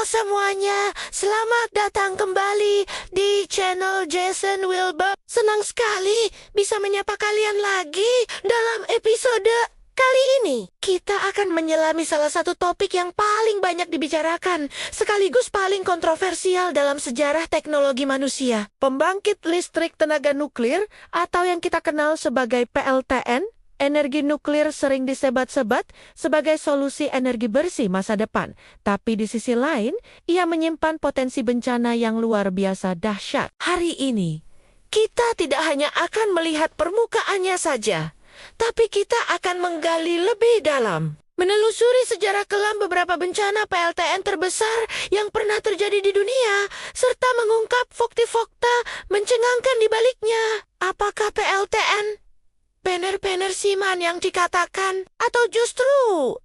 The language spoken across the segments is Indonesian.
semuanya, selamat datang kembali di channel Jason Wilbur. Senang sekali bisa menyapa kalian lagi dalam episode kali ini. Kita akan menyelami salah satu topik yang paling banyak dibicarakan, sekaligus paling kontroversial dalam sejarah teknologi manusia. Pembangkit listrik tenaga nuklir atau yang kita kenal sebagai PLTN. Energi nuklir sering disebat-sebat sebagai solusi energi bersih masa depan. Tapi di sisi lain, ia menyimpan potensi bencana yang luar biasa dahsyat. Hari ini, kita tidak hanya akan melihat permukaannya saja, tapi kita akan menggali lebih dalam. Menelusuri sejarah kelam beberapa bencana PLTN terbesar yang pernah terjadi di dunia, serta mengungkap fakta-fakta mencengangkan di baliknya. Apakah PLTN benar-benar siman yang dikatakan, atau justru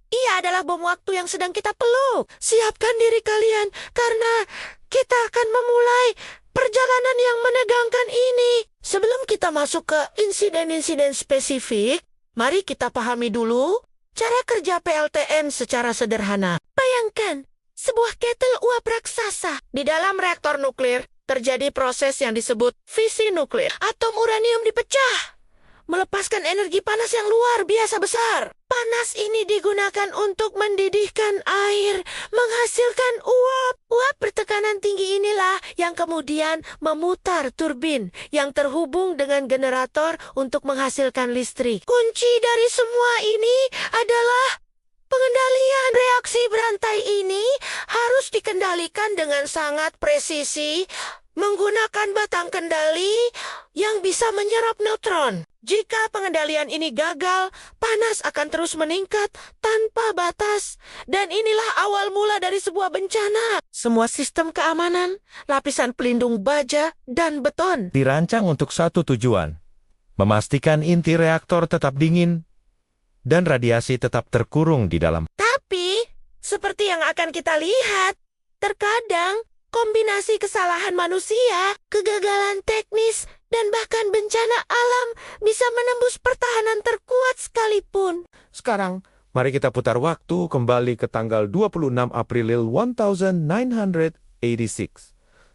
ia adalah bom waktu yang sedang kita peluk? Siapkan diri kalian, karena kita akan memulai perjalanan yang menegangkan ini. Sebelum kita masuk ke insiden-insiden spesifik, mari kita pahami dulu cara kerja PLTN secara sederhana. Bayangkan, sebuah ketel uap raksasa. Di dalam reaktor nuklir, terjadi proses yang disebut fisi nuklir. Atom uranium dipecah, melepaskan energi panas yang luar biasa besar. Panas ini digunakan untuk mendidihkan air, menghasilkan uap. Uap bertekanan tinggi inilah yang kemudian memutar turbin yang terhubung dengan generator untuk menghasilkan listrik. Kunci dari semua ini adalah pengendalian. Reaksi berantai ini harus dikendalikan dengan sangat presisi, menggunakan batang kendali yang bisa menyerap neutron. Jika pengendalian ini gagal, panas akan terus meningkat tanpa batas. Dan inilah awal mula dari sebuah bencana. Semua sistem keamanan, lapisan pelindung baja, dan beton dirancang untuk satu tujuan: memastikan inti reaktor tetap dingin dan radiasi tetap terkurung di dalam. Tapi, seperti yang akan kita lihat, terkadang kombinasi kesalahan manusia, kegagalan teknis, dan bahkan bencana alam bisa menembus pertahanan terkuat sekalipun. Sekarang, mari kita putar waktu kembali ke tanggal 26 April 1986.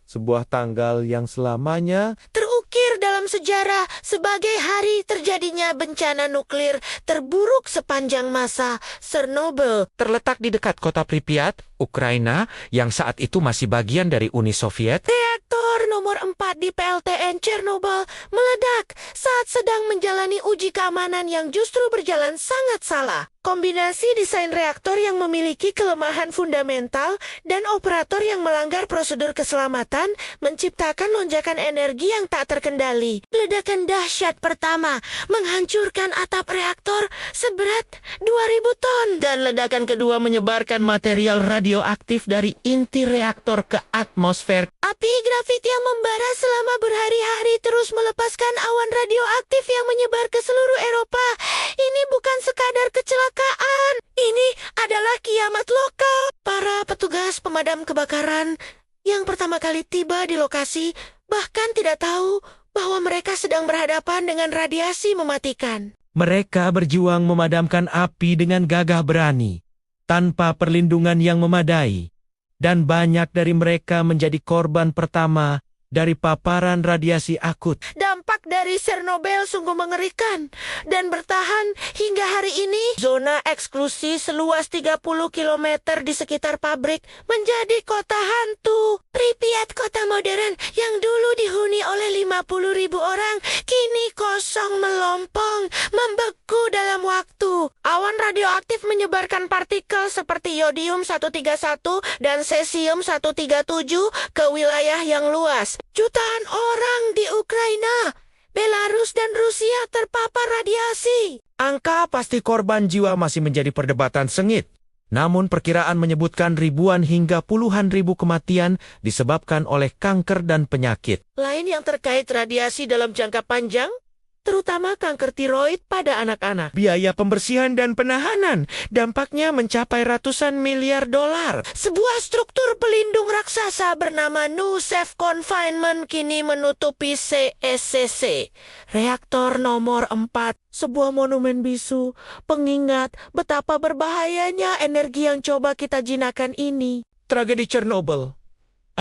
Sebuah tanggal yang selamanya terukir dalam sejarah sebagai hari terjadinya bencana nuklir terburuk sepanjang masa. Chernobyl terletak di dekat kota Pripyat, Ukraina, yang saat itu masih bagian dari Uni Soviet. Reaktor nomor 4 di PLTN Chernobyl meledak saat sedang menjalani uji keamanan yang justru berjalan sangat salah. Kombinasi desain reaktor yang memiliki kelemahan fundamental dan operator yang melanggar prosedur keselamatan menciptakan lonjakan energi yang tak terkendali. Ledakan dahsyat pertama menghancurkan atap reaktor seberat 2.000 ton. Dan ledakan kedua menyebarkan material radioaktif dari inti reaktor ke atmosfer. Api grafit yang membara selama berhari-hari terus melepaskan awan radioaktif yang menyebar ke seluruh Eropa. Ini bukan sekadar kecelakaan, ini adalah kiamat lokal. Para petugas pemadam kebakaran yang pertama kali tiba di lokasi bahkan tidak tahu bahwa mereka sedang berhadapan dengan radiasi mematikan. Mereka berjuang memadamkan api dengan gagah berani, tanpa perlindungan yang memadai. Dan banyak dari mereka menjadi korban pertama dari paparan radiasi akut. Dampak dari Chernobyl sungguh mengerikan dan bertahan hingga hari ini. Zona eksklusi seluas 30 km di sekitar pabrik menjadi kota hantu. Pripyat, kota modern yang dulu dihuni oleh 50.000 orang, kini kosong melompong, membeku dalam waktu. Awan radioaktif menyebarkan partikel seperti yodium-131 dan cesium-137 ke wilayah yang luas. Jutaan orang di Ukraina, Belarus, dan Rusia terpapar radiasi. Angka pasti korban jiwa masih menjadi perdebatan sengit. Namun perkiraan menyebutkan ribuan hingga puluhan ribu kematian disebabkan oleh kanker dan penyakit lain yang terkait radiasi dalam jangka panjang, terutama kanker tiroid pada anak-anak. Biaya pembersihan dan penahanan dampaknya mencapai ratusan miliar dolar. Sebuah struktur pelindung raksasa bernama No Safe Confinement kini menutupi CSCC, reaktor nomor 4. Sebuah monumen bisu, pengingat betapa berbahayanya energi yang coba kita jinakkan ini. Tragedi Chernobyl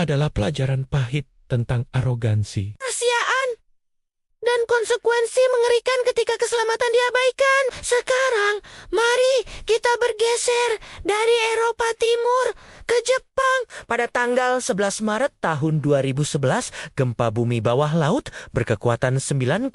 adalah pelajaran pahit tentang arogansi. Rahasiaan dan konsekuensi mengerikan ketika keselamatan diabaikan. Sekarang, mari kita bergeser dari Eropa Timur ke Jepang. Pada tanggal 11 Maret tahun 2011, gempa bumi bawah laut berkekuatan 9,0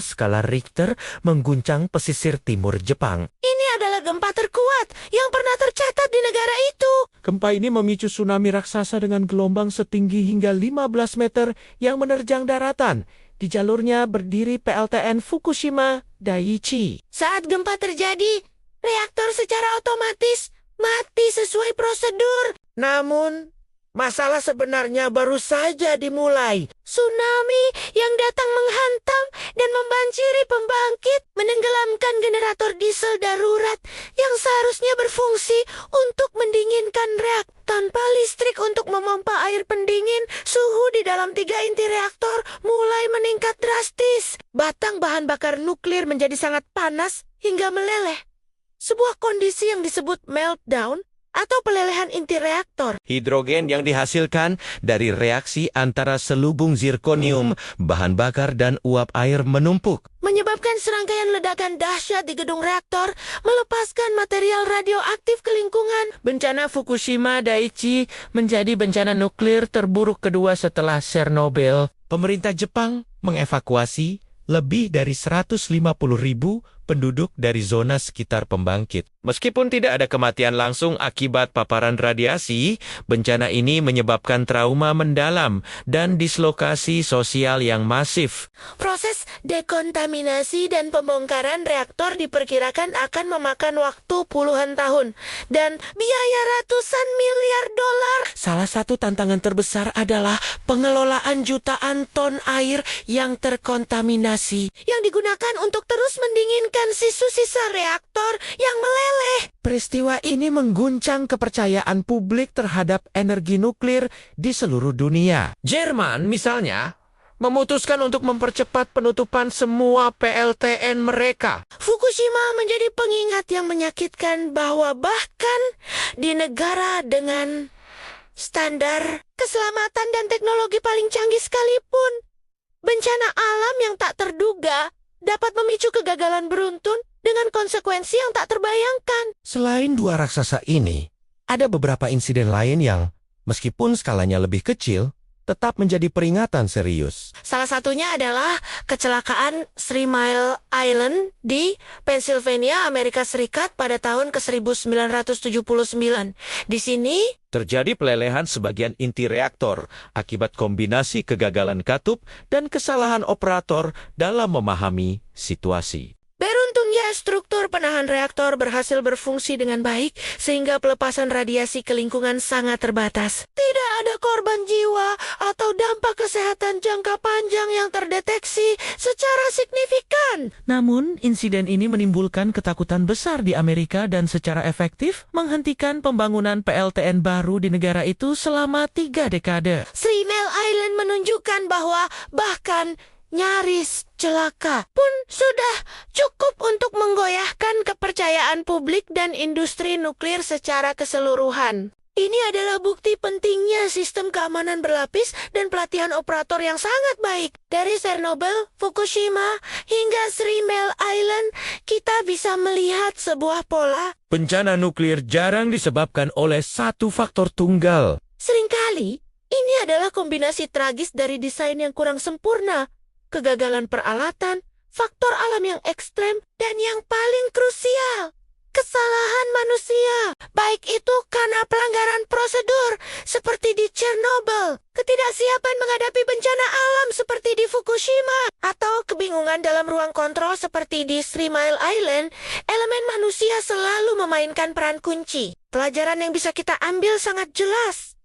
skala Richter mengguncang pesisir timur Jepang. Ini adalah gempa terkuat yang pernah tercatat di negara itu. Gempa ini memicu tsunami raksasa dengan gelombang setinggi hingga 15 meter yang menerjang daratan. Di jalurnya berdiri PLTN Fukushima Daiichi. Saat gempa terjadi, reaktor secara otomatis mati sesuai prosedur. Namun, masalah sebenarnya baru saja dimulai. Tsunami yang datang menghantam dan membanjiri pembangkit, menenggelamkan generator diesel darurat yang seharusnya berfungsi untuk mendinginkan reaktor. Tanpa listrik untuk memompa air pendingin, suhu di dalam 3 inti reaktor mulai meningkat drastis. Batang bahan bakar nuklir menjadi sangat panas hingga meleleh. Sebuah kondisi yang disebut meltdown atau pelelehan inti reaktor. Hidrogen yang dihasilkan dari reaksi antara selubung zirkonium, bahan bakar dan uap air menumpuk. Menyebabkan serangkaian ledakan dahsyat di gedung reaktor, melepaskan material radioaktif ke lingkungan. Bencana Fukushima Daiichi menjadi bencana nuklir terburuk kedua setelah Chernobyl. Pemerintah Jepang mengevakuasi lebih dari 150.000 penduduk dari zona sekitar pembangkit. Meskipun tidak ada kematian langsung akibat paparan radiasi, bencana ini menyebabkan trauma mendalam dan dislokasi sosial yang masif. Proses dekontaminasi dan pembongkaran reaktor diperkirakan akan memakan waktu puluhan tahun dan biaya ratusan miliar dolar. Salah satu tantangan terbesar adalah pengelolaan jutaan ton air yang terkontaminasi, yang digunakan untuk terus mendinginkan sisa-sisa reaktor yang meleleh. Peristiwa ini mengguncang kepercayaan publik terhadap energi nuklir di seluruh dunia. Jerman, misalnya, memutuskan untuk mempercepat penutupan semua PLTN mereka. Fukushima menjadi pengingat yang menyakitkan bahwa bahkan di negara dengan standar keselamatan dan teknologi paling canggih sekalipun, bencana alam yang tak terduga dapat memicu kegagalan beruntun dengan konsekuensi yang tak terbayangkan. Selain dua raksasa ini, ada beberapa insiden lain yang, meskipun skalanya lebih kecil, tetap menjadi peringatan serius. Salah satunya adalah kecelakaan 3 Mile Island di Pennsylvania, Amerika Serikat pada tahun ke-1979. Di sini, terjadi pelelehan sebagian inti reaktor akibat kombinasi kegagalan katup dan kesalahan operator dalam memahami situasi. beruntungnya struktur penahan reaktor berhasil berfungsi dengan baik sehingga pelepasan radiasi ke lingkungan sangat terbatas. Tidak ada korban jiwa atau dampak kesehatan jangka panjang yang terdeteksi secara signifikan. Namun, insiden ini menimbulkan ketakutan besar di Amerika dan secara efektif menghentikan pembangunan PLTN baru di negara itu selama 3 dekade. 3 Mile Island menunjukkan bahwa bahkan nyaris celaka pun sudah cukup untuk menggoyahkan kepercayaan publik dan industri nuklir secara keseluruhan. Ini adalah bukti pentingnya sistem keamanan berlapis dan pelatihan operator yang sangat baik. Dari Chernobyl, Fukushima, hingga 3 Mile Island, kita bisa melihat sebuah pola. Bencana nuklir jarang disebabkan oleh satu faktor tunggal. Seringkali, ini adalah kombinasi tragis dari desain yang kurang sempurna, kegagalan peralatan, faktor alam yang ekstrem, dan yang paling krusial, kesalahan manusia. Baik itu karena pelanggaran prosedur, seperti di Chernobyl, ketidaksiapan menghadapi bencana alam seperti di Fukushima, atau kebingungan dalam ruang kontrol seperti di 3 Mile Island. Elemen manusia selalu memainkan peran kunci. Pelajaran yang bisa kita ambil sangat jelas.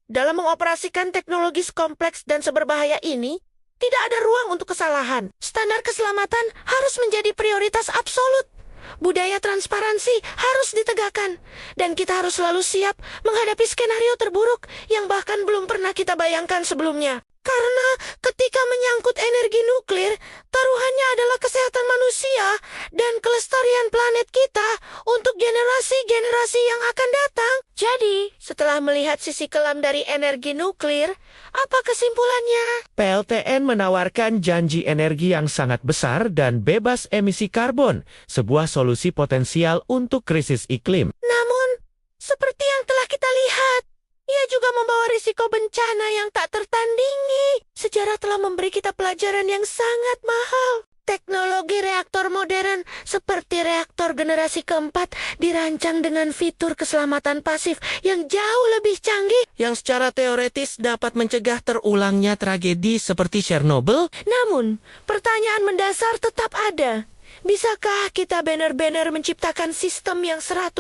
Dalam mengoperasikan teknologi kompleks dan seberbahaya ini, tidak ada ruang untuk kesalahan. Standar keselamatan harus menjadi prioritas absolut. Budaya transparansi harus ditegakkan. Dan kita harus selalu siap menghadapi skenario terburuk yang bahkan belum pernah kita bayangkan sebelumnya. Karena ketika menyangkut energi nuklir, taruhannya adalah kesehatan manusia dan kelestarian planet kita untuk generasi-generasi yang akan datang. Jadi, setelah melihat sisi kelam dari energi nuklir, apa kesimpulannya? PLTN menawarkan janji energi yang sangat besar dan bebas emisi karbon, sebuah solusi potensial untuk krisis iklim. Namun, seperti yang telah kita lihat, ia juga membawa risiko bencana yang tak tertandingi. Sejarah telah memberi kita pelajaran yang sangat mahal. Teknologi reaktor modern seperti reaktor generasi keempat dirancang dengan fitur keselamatan pasif yang jauh lebih canggih, Yang secara teoretis dapat mencegah terulangnya tragedi seperti Chernobyl. namun pertanyaan mendasar tetap ada. Bisakah kita benar-benar menciptakan sistem yang 100%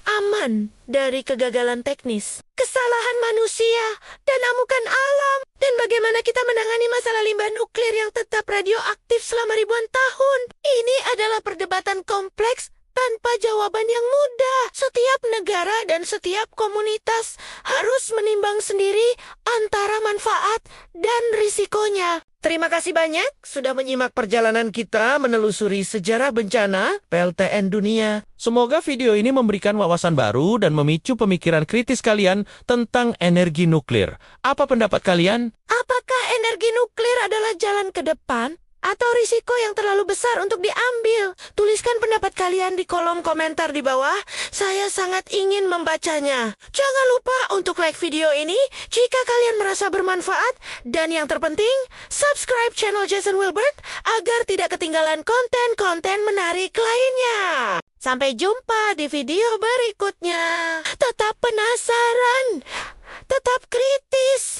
aman dari kegagalan teknis, kesalahan manusia, dan amukan alam? Dan bagaimana kita menangani masalah limbah nuklir yang tetap radioaktif selama ribuan tahun? Ini adalah perdebatan kompleks tanpa jawaban yang mudah. Setiap negara dan setiap komunitas harus menimbang sendiri antara manfaat dan risikonya. Terima kasih banyak sudah menyimak perjalanan kita menelusuri sejarah bencana PLTN dunia. Semoga video ini memberikan wawasan baru dan memicu pemikiran kritis kalian tentang energi nuklir. Apa pendapat kalian? Apakah energi nuklir adalah jalan ke depan atau risiko yang terlalu besar untuk diambil? Tuliskan pendapat kalian di kolom komentar di bawah. Saya sangat ingin membacanya. Jangan lupa untuk like video ini jika kalian merasa bermanfaat. Dan yang terpenting, subscribe channel Jason Wilbert agar tidak ketinggalan konten-konten menarik lainnya. Sampai jumpa di video berikutnya. Tetap penasaran, tetap kritis.